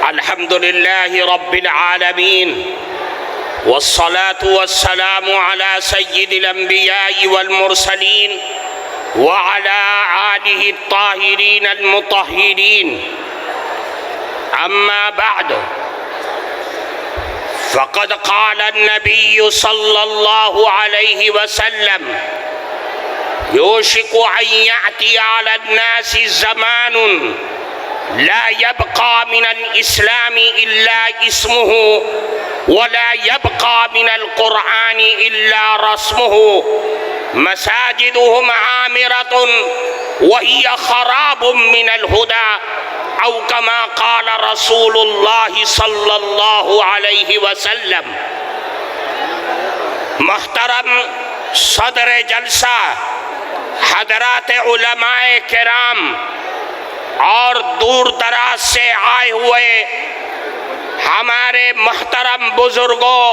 الحمد لله رب العالمين والصلاة والسلام على سيد الأنبياء والمرسلين وعلى آله الطاهرين المطهرين. أما بعد، فقد قال النبي صلى الله عليه وسلم: يوشك أن يأتي على الناس زمان لا يبقى من الإسلام إلا اسمه ولا يبقى من القرآن إلا رسمه، مساجدهم عامرة وهي خراب من الهدى، أو كما قال رسول الله صلى الله عليه وسلم. محترم صدر جلسہ، حضرات علماء کرام اور دور دراز سے آئے ہوئے ہمارے محترم بزرگوں،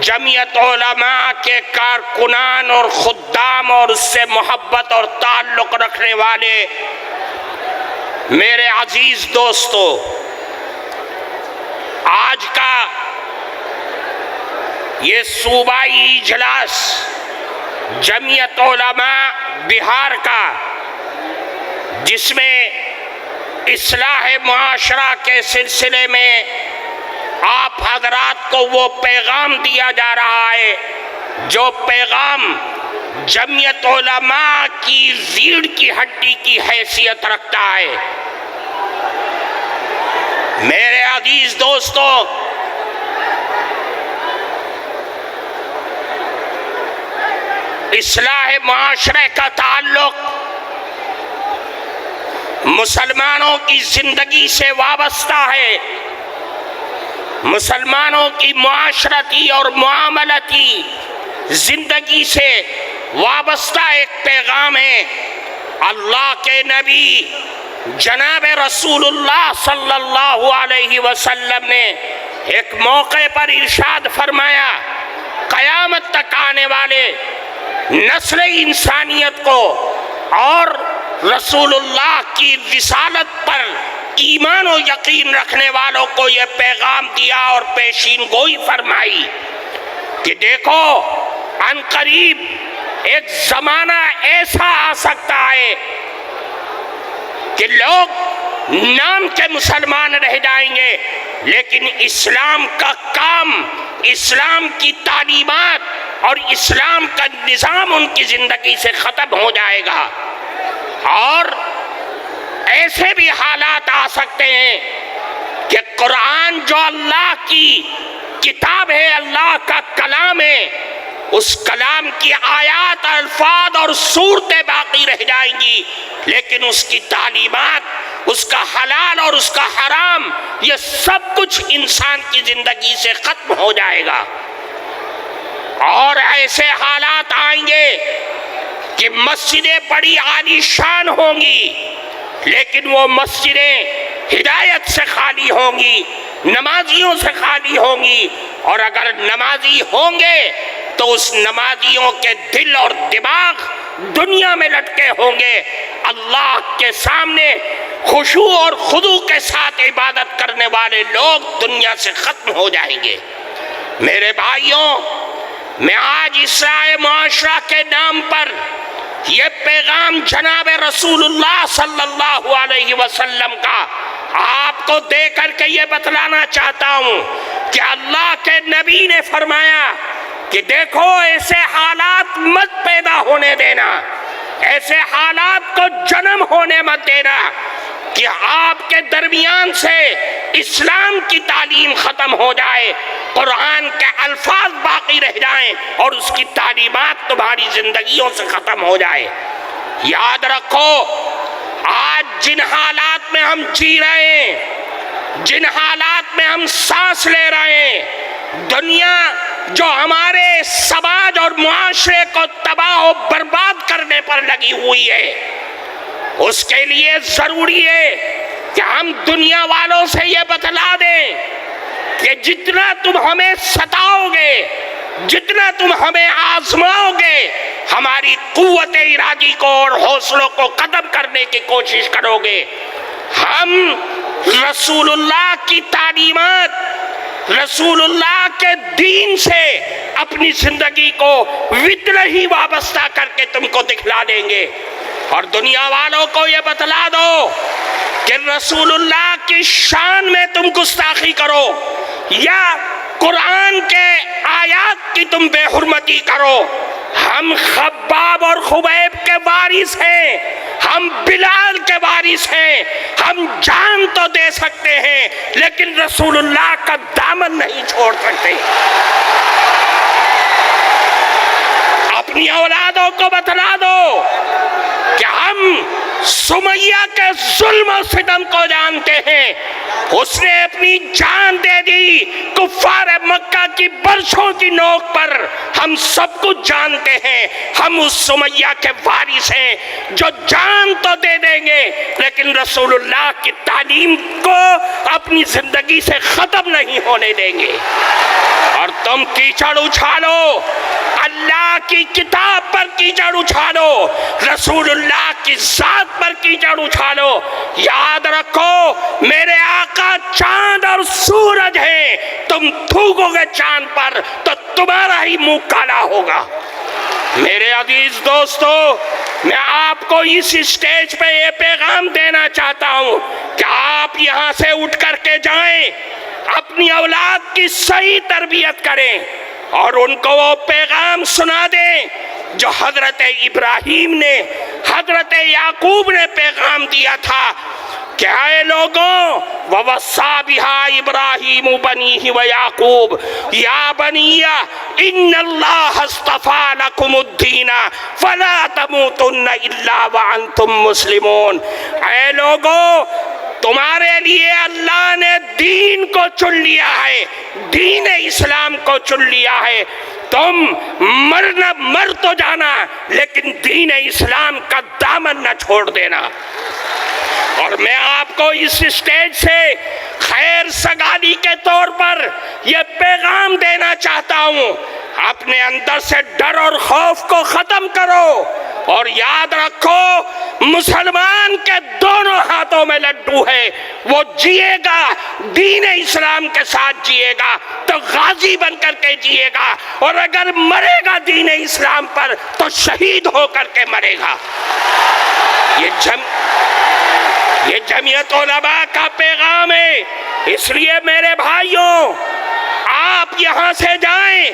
جمعیت علماء کے کارکنان اور خدام اور اس سے محبت اور تعلق رکھنے والے میرے عزیز دوستو، آج کا یہ صوبائی اجلاس جمعیت علماء بہار کا، جس میں اصلاح معاشرہ کے سلسلے میں آپ حضرات کو وہ پیغام دیا جا رہا ہے جو پیغام جمعیت علماء کی ریڑھ کی ہڈی کی حیثیت رکھتا ہے. میرے عزیز دوستو، اصلاح معاشرے کا تعلق مسلمانوں کی زندگی سے وابستہ ہے، مسلمانوں کی معاشرتی اور معاملتی زندگی سے وابستہ ایک پیغام ہے. اللہ کے نبی جناب رسول اللہ صلی اللہ علیہ وسلم نے ایک موقع پر ارشاد فرمایا، قیامت تک آنے والے نسل انسانیت کو اور رسول اللہ کی رسالت پر ایمان و یقین رکھنے والوں کو یہ پیغام دیا اور پیشین گوئی فرمائی کہ دیکھو، عن قریب ایک زمانہ ایسا آ سکتا ہے کہ لوگ نام کے مسلمان رہ جائیں گے، لیکن اسلام کا کام، اسلام کی تعلیمات اور اسلام کا نظام ان کی زندگی سے ختم ہو جائے گا. اور ایسے بھی حالات آ سکتے ہیں کہ قرآن جو اللہ کی کتاب ہے، اللہ کا کلام ہے، اس کلام کی آیات، الفاظ اور صورتیں باقی رہ جائیں گی، لیکن اس کی تعلیمات، اس کا حلال اور اس کا حرام، یہ سب کچھ انسان کی زندگی سے ختم ہو جائے گا. اور ایسے حالات آئیں گے کہ مسجدیں بڑی عالی شان ہوں گی، لیکن وہ مسجدیں ہدایت سے خالی ہوں گی، نمازیوں سے خالی ہوں گی. اور اگر نمازی ہوں گے تو اس نمازیوں کے دل اور دماغ دنیا میں لٹکے ہوں گے. اللہ کے سامنے خشوع اور خضوع کے ساتھ عبادت کرنے والے لوگ دنیا سے ختم ہو جائیں گے. میرے بھائیوں، میں آج اصلاح معاشرہ کے نام پر یہ پیغام جناب رسول اللہ صلی اللہ علیہ وسلم کا آپ کو دے کر کے یہ بتلانا چاہتا ہوں کہ اللہ کے نبی نے فرمایا کہ دیکھو، ایسے حالات مت پیدا ہونے دینا، ایسے حالات کو جنم ہونے مت دینا کہ آپ کے درمیان سے اسلام کی تعلیم ختم ہو جائے، قرآن کے الفاظ باقی رہ جائیں اور اس کی تعلیمات تمہاری زندگیوں سے ختم ہو جائے. یاد رکھو، آج جن حالات میں ہم جی رہے ہیں، جن حالات میں ہم سانس لے رہے ہیں، دنیا جو ہمارے سماج اور معاشرے کو تباہ و برباد کرنے پر لگی ہوئی ہے، اس کے لیے ضروری ہے کہ ہم دنیا والوں سے یہ بتلا دیں کہ جتنا تم ہمیں ستاؤ گے، جتنا تم ہمیں آزماؤ گے، ہماری قوت ارادی کو اور حوصلوں کو ختم کرنے کی کوشش کرو گے، ہم رسول اللہ کی تعلیمات، رسول اللہ کے دین سے اپنی زندگی کو وطن ہی وابستہ کر کے تم کو دکھلا دیں گے۔ اور دنیا والوں کو یہ بتلا دو کہ رسول اللہ کی شان میں تم گستاخی کرو یا قرآن کے آیات کی تم بے حرمتی کرو، ہم خباب اور خبیب کے وارث ہیں، ہم بلال کے وارث ہیں، ہم جان تو دے سکتے ہیں لیکن رسول اللہ کا دامن نہیں چھوڑ سکتے۔ اپنی اولادوں کو بتلا دو کہ ہم سمیہ کے ظلم و ستم کو جانتے ہیں، اس نے اپنی جان دے دی کفار مکہ کی برسوں کی نوک پر، ہم سب کچھ جانتے ہیں، ہم اس سمیہ کے وارث ہیں جو جان تو دے دیں گے لیکن رسول اللہ کی تعلیم کو اپنی زندگی سے ختم نہیں ہونے دیں گے۔ اور تم کیچڑ اچھالو، اللہ کی کتاب پر کیچڑ اچھالو، رسول اللہ کی ذات پر کیچڑ اچھالو، یاد رکھو میرے آقا چاند اور سورج ہیں، تم تھوکو گے چاند پر تو تمہارا ہی منہ کالا ہوگا۔ میرے عزیز دوستو، میں آپ کو اس اسٹیج پہ یہ پیغام دینا چاہتا ہوں کہ آپ یہاں سے اٹھ کر کے جائیں، اپنی اولاد کی صحیح تربیت کریں اور ان کو وہ پیغام سنا دیں جو حضرت ابراہیم نے، حضرت یعقوب نے پیغام دیا تھا کہ اے لوگوں، وَوَصَّىٰ بِهَا إِبْرَاهِيمُ بَنِيهِ وَيَعْقُوبُ يَا بَنِيَّ إِنَّ اللَّهَ اصْطَفَىٰ لَكُمُ الدِّينَ فَلَا تَمُوتُنَّ إِلَّا وَأَنْتُمْ مُسْلِمُونَ۔ اے لوگوں، تمہارے لیے اللہ نے دین کو چن لیا ہے، دین اسلام کو چن لیا ہے، تم مر تو جانا لیکن دین اسلام کا دامن نہ چھوڑ دینا۔ اور میں آپ کو اس اسٹیج سے خیر سگالی کے طور پر یہ پیغام دینا چاہتا ہوں، اپنے اندر سے ڈر اور خوف کو ختم کرو اور یاد رکھو مسلمان کے دونوں ہاتھوں میں لڈو ہے، وہ جیے گا دین اسلام کے ساتھ جیے گا تو غازی بن کر کے جیے گا، اور اگر مرے گا دین اسلام پر تو شہید ہو کر کے مرے گا۔ یہ جمعیت علماء کا پیغام ہے، اس لیے میرے بھائیوں آپ یہاں سے جائیں،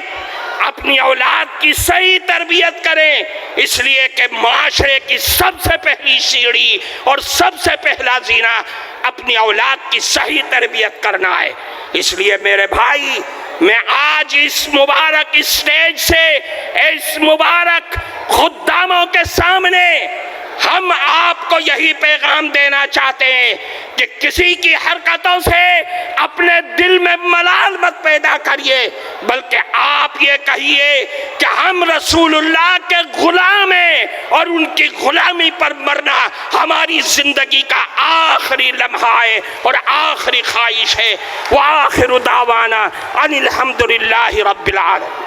اپنی اولاد کی صحیح تربیت کریں، اس لیے کہ معاشرے کی سب سے پہلی سیڑھی اور سب سے پہلا زینہ اپنی اولاد کی صحیح تربیت کرنا ہے۔ اس لیے میرے بھائی، میں آج اس مبارک اسٹیج سے اس مبارک خداموں کے سامنے ہم آپ کو یہی پیغام دینا چاہتے ہیں کہ کسی کی حرکتوں سے اپنے دل میں ملال مت پیدا کریے، بلکہ آپ یہ کہیے کہ ہم رسول اللہ کے غلام ہیں اور ان کی غلامی پر مرنا ہماری زندگی کا آخری لمحہ ہے اور آخری خواہش ہے۔ وآخر دعوانا ان الحمدللہ رب العالمین۔